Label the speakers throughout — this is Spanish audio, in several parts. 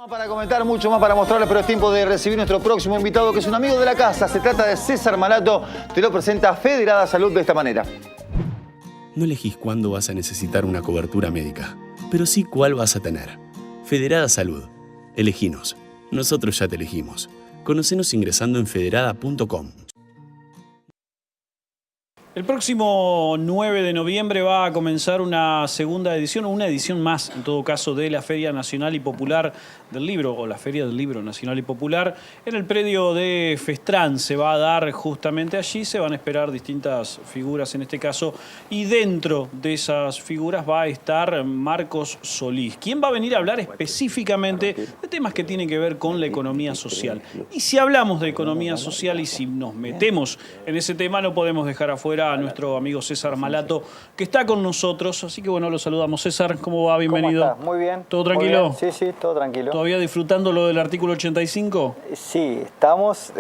Speaker 1: Para comentar mucho más, para mostrarles, pero es tiempo de recibir nuestro próximo invitado, que es un amigo de la casa. Se trata de César Malato. Te lo presenta Federada Salud de esta manera.
Speaker 2: No elegís cuándo vas a necesitar una cobertura médica, pero sí cuál vas a tener. Federada Salud. Eleginos. Nosotros ya te elegimos. Conocenos ingresando en federada.com.
Speaker 3: El próximo 9 de noviembre va a comenzar una segunda edición, o una edición más, en todo caso, de la Feria Nacional y Popular del Libro, o la Feria del Libro Nacional y Popular, en el predio de Festrán. Se va a dar justamente allí, se van a esperar distintas figuras en este caso, y dentro de esas figuras va a estar Marcos Solís, quien va a venir a hablar específicamente de temas que tienen que ver con la economía social. Y si hablamos de economía social y si nos metemos en ese tema, no podemos dejar afuera a nuestro amigo César Malato, que está con nosotros. Así que bueno, lo saludamos. César, ¿cómo va? Bienvenido.
Speaker 4: ¿Cómo estás? Muy bien.
Speaker 3: ¿Todo tranquilo?
Speaker 4: Bien. Sí, sí, todo tranquilo.
Speaker 3: ¿Todavía disfrutando lo del artículo 85?
Speaker 4: Sí, estamos,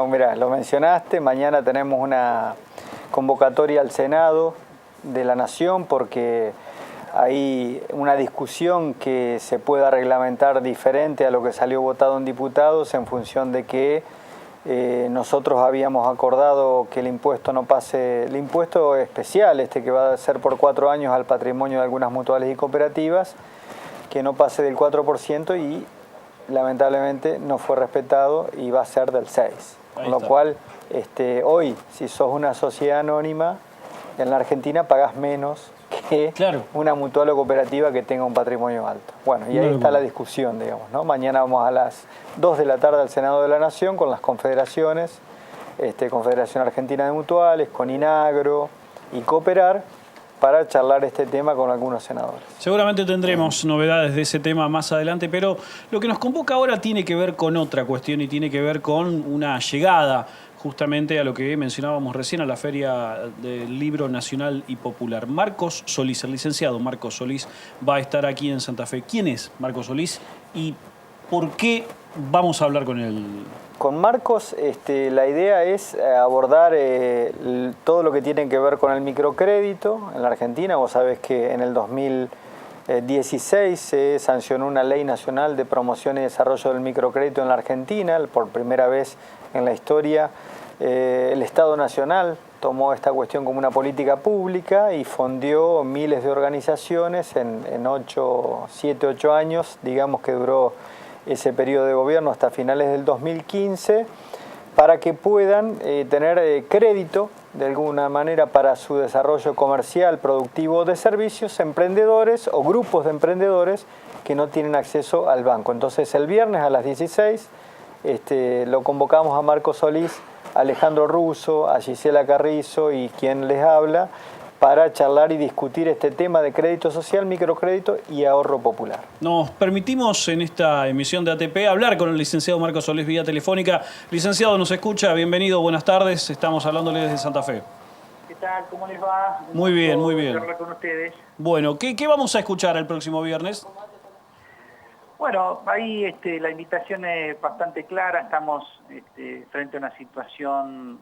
Speaker 4: mirá, lo mencionaste, mañana tenemos una convocatoria al Senado de la Nación porque hay una discusión que se pueda reglamentar diferente a lo que salió votado en diputados en función de que nosotros habíamos acordado que el impuesto no pase, el impuesto especial, que va a ser por 4 años al patrimonio de algunas mutuales y cooperativas, que no pase del 4% y lamentablemente no fue respetado y va a ser del 6%. Con lo cual, hoy, si sos una sociedad anónima, en la Argentina pagás menos que una mutual o cooperativa que tenga un patrimonio alto. Bueno, y ahí está la discusión, digamos, ¿no? Mañana vamos a las 2 de la tarde al Senado de la Nación con las confederaciones, Confederación Argentina de Mutuales, con Inagro y Cooperar, para charlar este tema con algunos senadores.
Speaker 3: Seguramente tendremos novedades de ese tema más adelante, pero lo que nos convoca ahora tiene que ver con otra cuestión y tiene que ver con una llegada justamente a lo que mencionábamos recién, a la Feria del Libro Nacional y Popular. Marcos Solís, el licenciado Marcos Solís, va a estar aquí en Santa Fe. ¿Quién es Marcos Solís y por qué vamos a hablar con él?
Speaker 4: Con Marcos, la idea es abordar todo lo que tiene que ver con el microcrédito en la Argentina. Vos sabés que en el 2016 se sancionó una ley nacional de promoción y desarrollo del microcrédito en la Argentina. Por primera vez en la historia, el Estado Nacional tomó esta cuestión como una política pública y fondeó miles de organizaciones en 7, 8 años, digamos que duró ese periodo de gobierno hasta finales del 2015, para que puedan tener crédito de alguna manera para su desarrollo comercial, productivo de servicios, emprendedores o grupos de emprendedores que no tienen acceso al banco. Entonces el viernes a las 16 lo convocamos a Marcos Solís, a Alejandro Russo, a Gisela Carrizo y quien les habla, para charlar y discutir este tema de crédito social, microcrédito y ahorro popular. Nos
Speaker 3: permitimos en esta emisión de ATP hablar con el licenciado Marcos Solís vía telefónica. Licenciado, ¿nos escucha? Bienvenido, buenas tardes. Estamos hablándole desde Santa Fe.
Speaker 5: ¿Qué tal? ¿Cómo les va?
Speaker 3: Muy bien, muy bien.
Speaker 5: Hablar con ustedes.
Speaker 3: Bueno, ¿qué vamos a escuchar el próximo viernes?
Speaker 5: Bueno, ahí la invitación es bastante clara. Estamos frente a una situación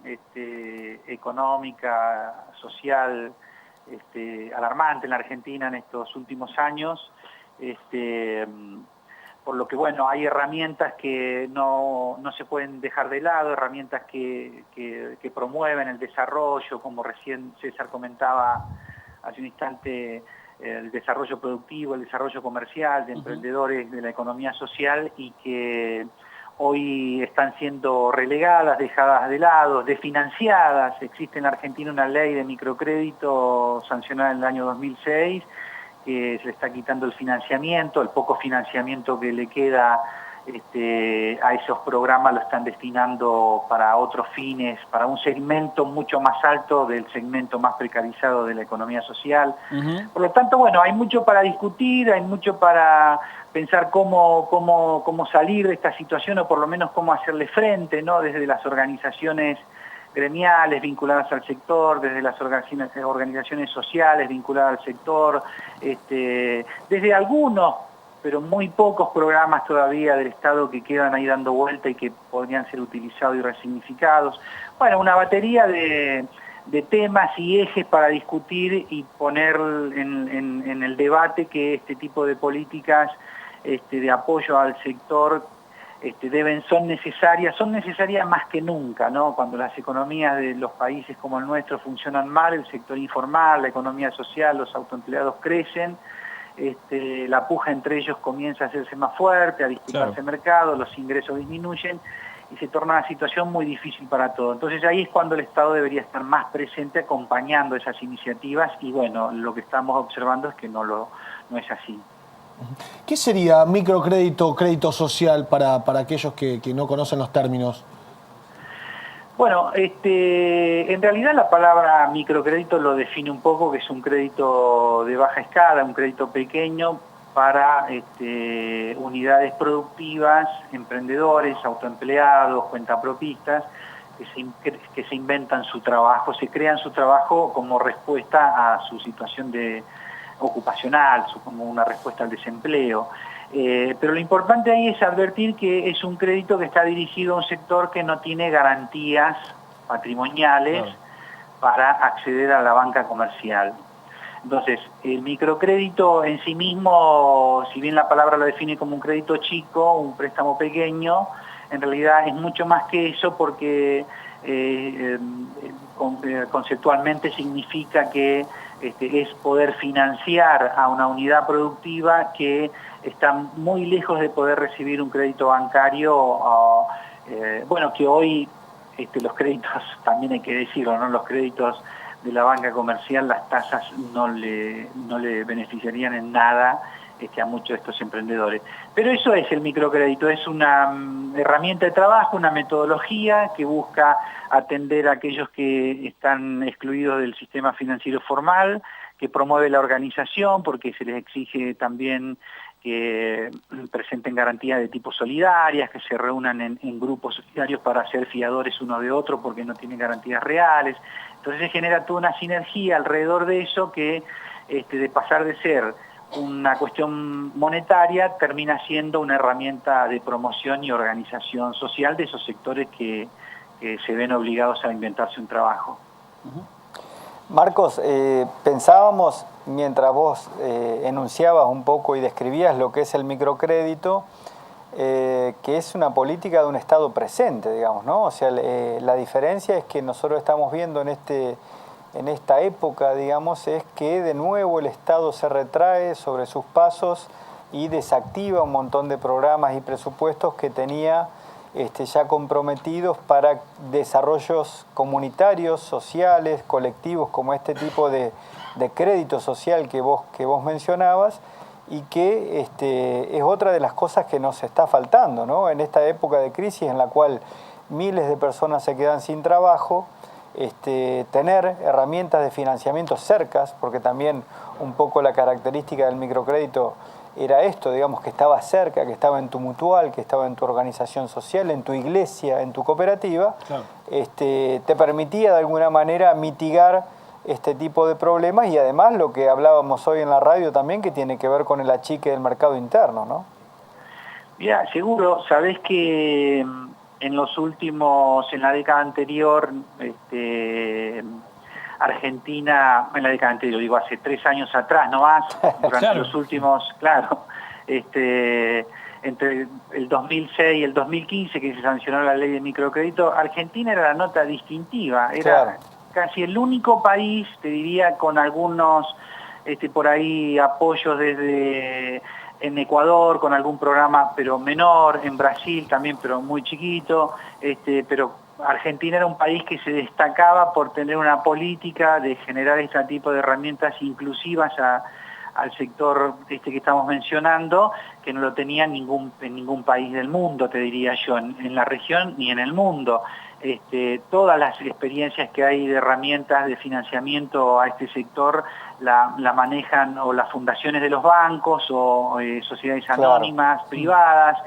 Speaker 5: económica, social, alarmante en la Argentina en estos últimos años, por lo que bueno, hay herramientas que no se pueden dejar de lado, herramientas que promueven el desarrollo, como recién César comentaba hace un instante, el desarrollo productivo, el desarrollo comercial de emprendedores de la economía social y que hoy están siendo relegadas, dejadas de lado, desfinanciadas. Existe en la Argentina una ley de microcrédito sancionada en el año 2006 que se le está quitando el financiamiento, el poco financiamiento que le queda a esos programas lo están destinando para otros fines, para un segmento mucho más alto del segmento más precarizado de la economía social. Por lo tanto, bueno, hay mucho para discutir, hay mucho para pensar cómo salir de esta situación o por lo menos cómo hacerle frente, ¿no? Desde las organizaciones gremiales vinculadas al sector, desde las organizaciones sociales vinculadas al sector, desde algunos, pero muy pocos programas todavía del Estado que quedan ahí dando vuelta y que podrían ser utilizados y resignificados. Bueno, una batería de temas y ejes para discutir y poner en el debate que este tipo de políticas de apoyo al sector son necesarias más que nunca, ¿no? Cuando las economías de los países como el nuestro funcionan mal, el sector informal, la economía social, los autoempleados crecen, la puja entre ellos comienza a hacerse más fuerte, a disputarse el mercado, los ingresos disminuyen y se torna una situación muy difícil para todos. Entonces ahí es cuando el Estado debería estar más presente acompañando esas iniciativas y bueno, lo que estamos observando es que no es así.
Speaker 6: ¿Qué sería microcrédito, crédito social para aquellos que no conocen los términos?
Speaker 5: Bueno, en realidad la palabra microcrédito lo define un poco, que es un crédito de baja escala, un crédito pequeño para unidades productivas, emprendedores, autoempleados, cuentapropistas, que se inventan su trabajo, se crean su trabajo como respuesta a su situación ocupacional, como una respuesta al desempleo. Pero lo importante ahí es advertir que es un crédito que está dirigido a un sector que no tiene garantías patrimoniales para acceder a la banca comercial. Entonces, el microcrédito en sí mismo, si bien la palabra lo define como un crédito chico, un préstamo pequeño, en realidad es mucho más que eso porque conceptualmente significa que es poder financiar a una unidad productiva que está muy lejos de poder recibir un crédito bancario, que hoy los créditos, también hay que decirlo, ¿no? Los créditos de la banca comercial, las tasas no le beneficiarían en nada a muchos de estos emprendedores. Pero eso es el microcrédito, es una herramienta de trabajo, una metodología que busca atender a aquellos que están excluidos del sistema financiero formal, que promueve la organización porque se les exige también que presenten garantías de tipo solidarias, que se reúnan en grupos solidarios para ser fiadores uno de otro porque no tienen garantías reales. Entonces se genera toda una sinergia alrededor de eso que de pasar de ser una cuestión monetaria termina siendo una herramienta de promoción y organización social de esos sectores que se ven obligados a inventarse un trabajo.
Speaker 4: Marcos, pensábamos, mientras vos enunciabas un poco y describías lo que es el microcrédito, que es una política de un Estado presente, digamos, ¿no? O sea, la diferencia es que nosotros estamos viendo en esta época, digamos, es que de nuevo el Estado se retrae sobre sus pasos y desactiva un montón de programas y presupuestos que tenía ya comprometidos para desarrollos comunitarios, sociales, colectivos, como este tipo de crédito social que vos mencionabas, y que es otra de las cosas que nos está faltando, ¿no? En esta época de crisis en la cual miles de personas se quedan sin trabajo, tener herramientas de financiamiento cercas, porque también un poco la característica del microcrédito era esto, digamos, que estaba cerca, que estaba en tu mutual, que estaba en tu organización social, en tu iglesia, en tu cooperativa, claro. Te permitía de alguna manera mitigar este tipo de problemas y además lo que hablábamos hoy en la radio también, que tiene que ver con el achique del mercado interno, ¿no?
Speaker 5: Mira, seguro, sabés que en la década anterior, Argentina, en la década anterior, digo, hace 3 años atrás, no más, durante claro. Los últimos, claro, entre el 2006 y el 2015, que se sancionó la ley de microcrédito, Argentina era la nota distintiva, era claro. Casi el único país, te diría, con algunos, por ahí, apoyos en Ecuador, con algún programa, pero menor, en Brasil también, pero muy chiquito, pero Argentina era un país que se destacaba por tener una política de generar este tipo de herramientas inclusivas al sector que estamos mencionando, que no lo tenía en ningún país del mundo, te diría yo, en la región ni en el mundo. Todas las experiencias que hay de herramientas de financiamiento a este sector la manejan o las fundaciones de los bancos o sociedades anónimas, claro. Privadas,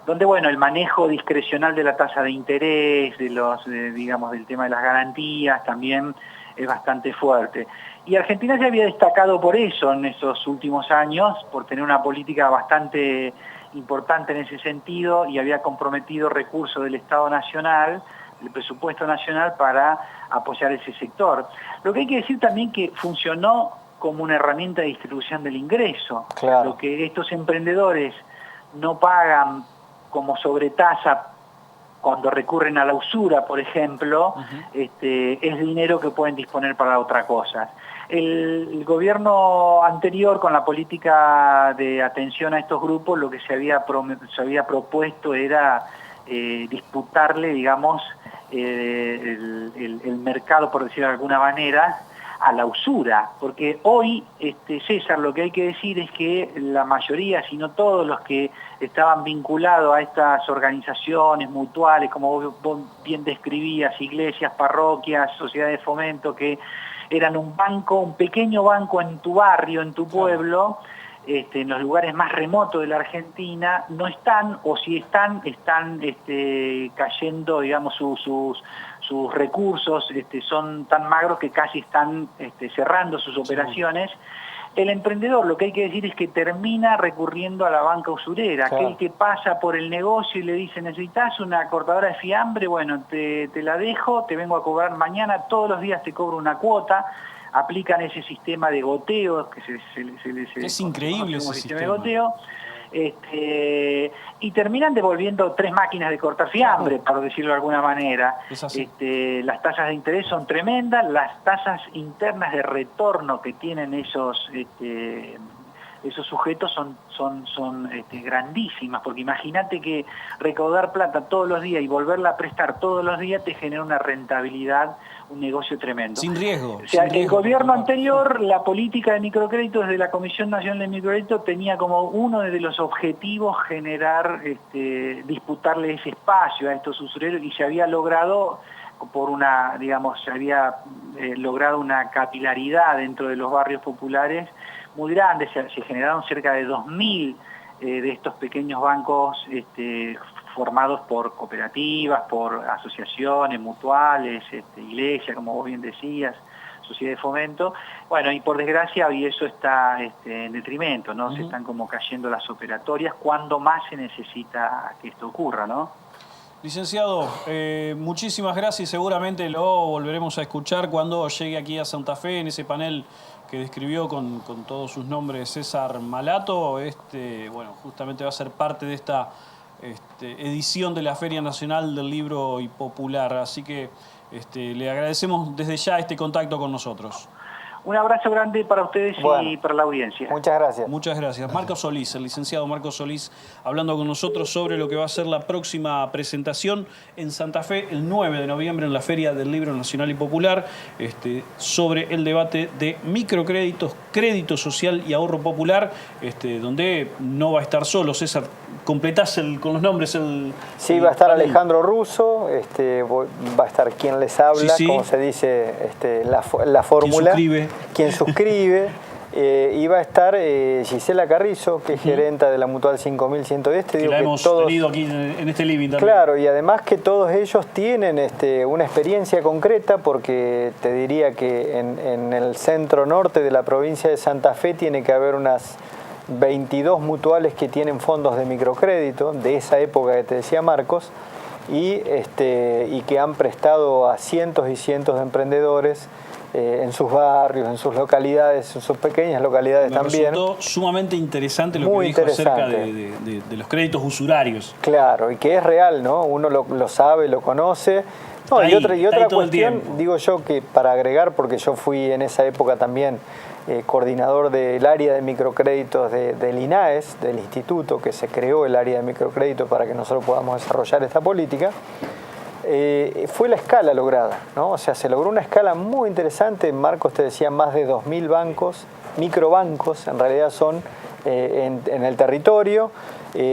Speaker 5: donde bueno, el manejo discrecional de la tasa de interés, digamos, del tema de las garantías también es bastante fuerte. Y Argentina se había destacado por eso en esos últimos años, por tener una política bastante importante en ese sentido y había comprometido recursos del Estado Nacional, del presupuesto nacional para apoyar ese sector. Lo que hay que decir también que funcionó como una herramienta de distribución del ingreso.
Speaker 4: Claro.
Speaker 5: Lo que estos emprendedores no pagan como sobretasa cuando recurren a la usura, por ejemplo, es dinero que pueden disponer para otras cosas. El gobierno anterior, con la política de atención a estos grupos, lo que se había propuesto era disputarle, digamos, el mercado, por decirlo de alguna manera, a la usura, porque hoy, César, lo que hay que decir es que la mayoría, si no todos los que estaban vinculados a estas organizaciones mutuales, como vos bien describías, iglesias, parroquias, sociedades de fomento, que eran un banco, un pequeño banco en tu barrio, en tu pueblo, en los lugares más remotos de la Argentina, no están, o si están cayendo, digamos, sus recursos, son tan magros que casi están cerrando sus operaciones. El emprendedor, lo que hay que decir es que termina recurriendo a la banca usurera,
Speaker 4: claro.
Speaker 5: Aquel que pasa por el negocio y le dice, ¿necesitas una cortadora de fiambre? Bueno, te la dejo, te vengo a cobrar mañana, todos los días te cobro una cuota. Aplican ese sistema de goteo, que
Speaker 3: es increíble ese sistema
Speaker 5: de goteo, y terminan devolviendo 3 máquinas de cortar fiambre, por decirlo de alguna manera. Las tasas de interés son tremendas, las tasas internas de retorno que tienen esos sujetos son grandísimas, porque imagínate que recaudar plata todos los días y volverla a prestar todos los días te genera una rentabilidad, un negocio tremendo.
Speaker 3: Sin riesgo.
Speaker 5: O sea,
Speaker 3: sin riesgo,
Speaker 5: el gobierno anterior, la política de microcréditos desde la Comisión Nacional de Microcrédito tenía como uno de los objetivos generar, disputarle ese espacio a estos usureros, y se había logrado logrado una capilaridad dentro de los barrios populares muy grande. Se generaron cerca de 2.000 de estos pequeños bancos formados por cooperativas, por asociaciones mutuales, iglesias, como vos bien decías, sociedad de fomento. Bueno, y por desgracia hoy eso está en detrimento, ¿no? Se están como cayendo las operatorias cuando más se necesita que esto ocurra, ¿no?
Speaker 3: Licenciado, muchísimas gracias. Seguramente lo volveremos a escuchar cuando llegue aquí a Santa Fe, en ese panel que describió con todos sus nombres César Malato. Bueno, justamente va a ser parte de esta edición de la Feria Nacional del Libro y Popular. Así que le agradecemos desde ya este contacto con nosotros.
Speaker 5: Un abrazo grande para ustedes y para la audiencia.
Speaker 4: Muchas gracias.
Speaker 3: Muchas gracias. Marcos Solís, el licenciado Marcos Solís, hablando con nosotros sobre lo que va a ser la próxima presentación en Santa Fe el 9 de noviembre en la Feria del Libro Nacional y Popular, sobre el debate de microcréditos, crédito social y ahorro popular, donde no va a estar solo. César, completás con los nombres
Speaker 4: Sí, va a estar Alejandro Russo, va a estar quien les habla, como se dice, la fórmula. Quien suscribe, y va a estar Gisela Carrizo, que es gerenta de la Mutual 5110.
Speaker 3: Que la hemos tenido aquí en este living también.
Speaker 4: Claro, y además que todos ellos tienen una experiencia concreta, porque te diría que en el centro norte de la provincia de Santa Fe tiene que haber unas 22 mutuales que tienen fondos de microcrédito, de esa época que te decía Marcos, y que han prestado a cientos y cientos de emprendedores en sus barrios, en sus localidades, en sus pequeñas localidades también.
Speaker 3: Me resultó sumamente interesante lo que dijo acerca de los créditos usurarios.
Speaker 4: Claro, y que es real, ¿no? Uno lo sabe, lo conoce. No, y otra cuestión, digo yo, que para agregar, porque yo fui en esa época también coordinador del área de microcréditos del INAES, del instituto que se creó el área de microcrédito para que nosotros podamos desarrollar esta política. Fue la escala lograda, ¿no? O sea, se logró una escala muy interesante. Marcos te decía, más de 2.000 bancos, microbancos, en realidad son en el territorio.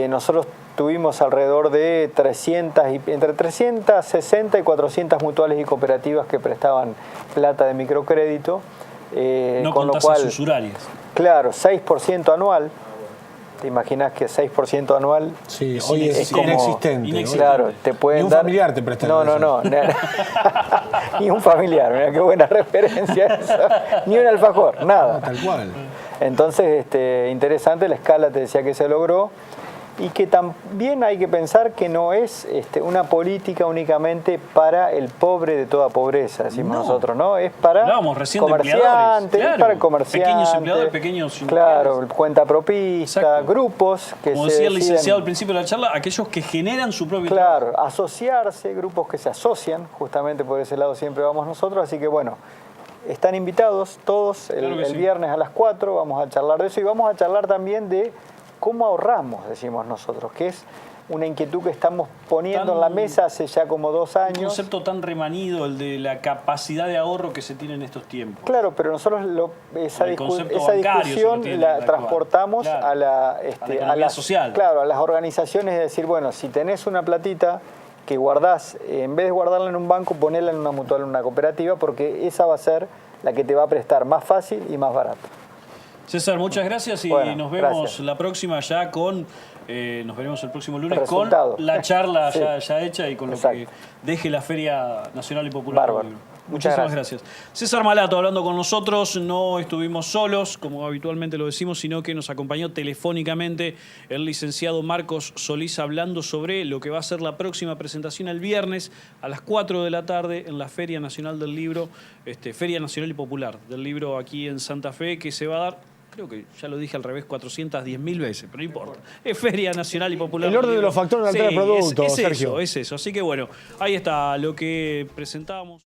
Speaker 4: Nosotros tuvimos alrededor de entre 360 y 400 mutuales y cooperativas que prestaban plata de microcrédito.
Speaker 3: No
Speaker 4: con
Speaker 3: con
Speaker 4: lo
Speaker 3: tasas
Speaker 4: cual,
Speaker 3: usurarias.
Speaker 4: Claro, 6% anual. ¿Te imaginas que 6% anual?
Speaker 6: Sí, hoy es
Speaker 4: como
Speaker 6: inexistente.
Speaker 4: Claro, te pueden
Speaker 6: Ni un
Speaker 4: dar...
Speaker 6: familiar te presta.
Speaker 4: No. Ni un familiar, mira qué buena referencia eso. Ni un alfajor, nada.
Speaker 6: Tal cual.
Speaker 4: Entonces, interesante la escala, te decía que se logró. y que también hay que pensar que no es una política únicamente para el pobre de toda pobreza, decimos nosotros, ¿no? Es para comerciantes,
Speaker 3: claro,
Speaker 4: para comerciantes,
Speaker 3: pequeños empleadores, pequeños
Speaker 4: claro, cuenta propista,
Speaker 3: exacto,
Speaker 4: grupos que
Speaker 3: como
Speaker 4: se
Speaker 3: decía el
Speaker 4: deciden,
Speaker 3: licenciado al principio de la charla, aquellos que generan su propio
Speaker 4: claro,
Speaker 3: trabajo.
Speaker 4: asociarse, grupos que se asocian, justamente por ese lado siempre vamos nosotros, así que bueno, están invitados todos el viernes a las 4, vamos a charlar de eso y vamos a charlar también de cómo ahorramos, decimos nosotros, que es una inquietud que estamos poniendo en la mesa hace ya como 2 años.
Speaker 3: Un concepto tan remanido, el de la capacidad de ahorro que se tiene en estos tiempos.
Speaker 4: Claro, pero nosotros esa discusión la transportamos a la
Speaker 3: economía social.
Speaker 4: Claro, a las organizaciones, es decir, bueno, si tenés una platita que guardás, en vez de guardarla en un banco, ponela en una mutual, en una cooperativa, porque esa va a ser la que te va a prestar más fácil y más barato.
Speaker 3: César, muchas gracias y nos vemos la próxima ya con, nos veremos el próximo lunes con la charla ya hecha y con lo que deje la Feria Nacional y Popular.
Speaker 4: Bárbaro.
Speaker 3: Muchísimas gracias. César Malato hablando con nosotros, no estuvimos solos, como habitualmente lo decimos, sino que nos acompañó telefónicamente el licenciado Marcos Solís hablando sobre lo que va a ser la próxima presentación el viernes a las 4 de la tarde en la Feria Nacional del Libro, Feria Nacional y Popular del Libro aquí en Santa Fe, que se va a dar, creo que ya lo dije al revés 410.000 veces, pero no importa. Es Feria Nacional y Popular.
Speaker 6: El orden de los factores de la entrega de productos, Sergio.
Speaker 3: Es eso. Así que bueno, ahí está lo que presentábamos.